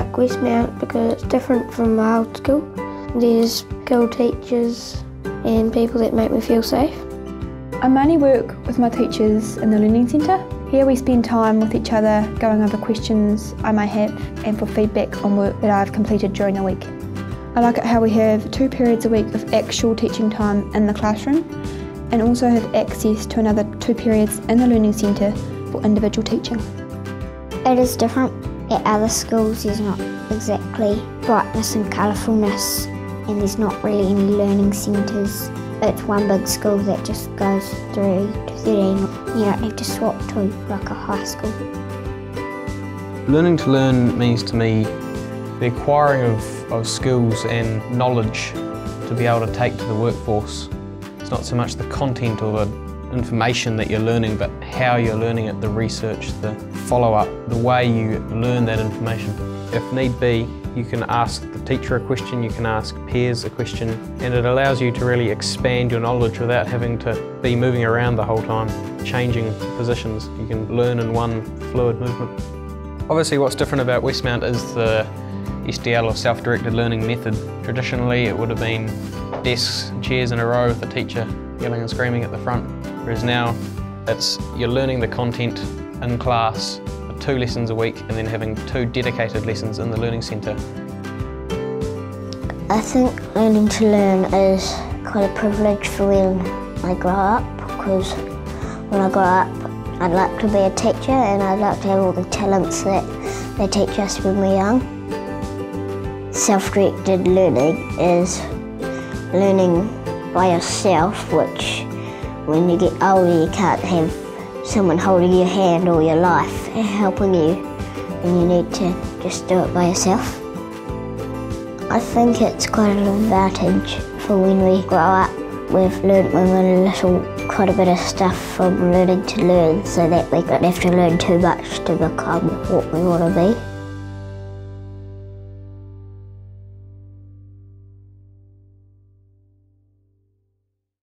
like Westmount because it's different from my old school. There's cool teachers and people that make me feel safe. I mainly work with my teachers in the Learning Centre. Here we spend time with each other going over questions I may have and for feedback on work that I've completed during the week. I like it how we have 2 periods a week of actual teaching time in the classroom and also have access to another 2 periods in the Learning Centre for individual teaching. It is different. At other schools there's not exactly brightness and colourfulness, and there's not really any learning centres. It's one big school that just goes through to 13. You don't have to swap to like a high school. Learning to learn means to me the acquiring of skills and knowledge to be able to take to the workforce. It's not so much the content or the information that you're learning, but how you're learning it, the research, the follow-up, the way you learn that information. If need be, you can ask the teacher a question, you can ask peers a question, and it allows you to really expand your knowledge without having to be moving around the whole time, changing positions. You can learn in one fluid movement. Obviously what's different about Westmount is the SDL or self-directed learning method. Traditionally it would have been desks and chairs in a row with the teacher yelling and screaming at the front, whereas now you're learning the content in class for 2 lessons a week and then having 2 dedicated lessons in the Learning Centre. I think learning to learn is quite a privilege for when I grow up, because when I grow up I'd like to be a teacher and I'd like to have all the talents that they teach us when we're young. Self-directed learning is learning by yourself, which when you get older you can't have someone holding your hand all your life and helping you, and you need to just do it by yourself. I think it's quite an advantage for when we grow up. We've learnt when we're quite a bit of stuff from learning to learn, so that we don't have to learn too much to become what we want to be.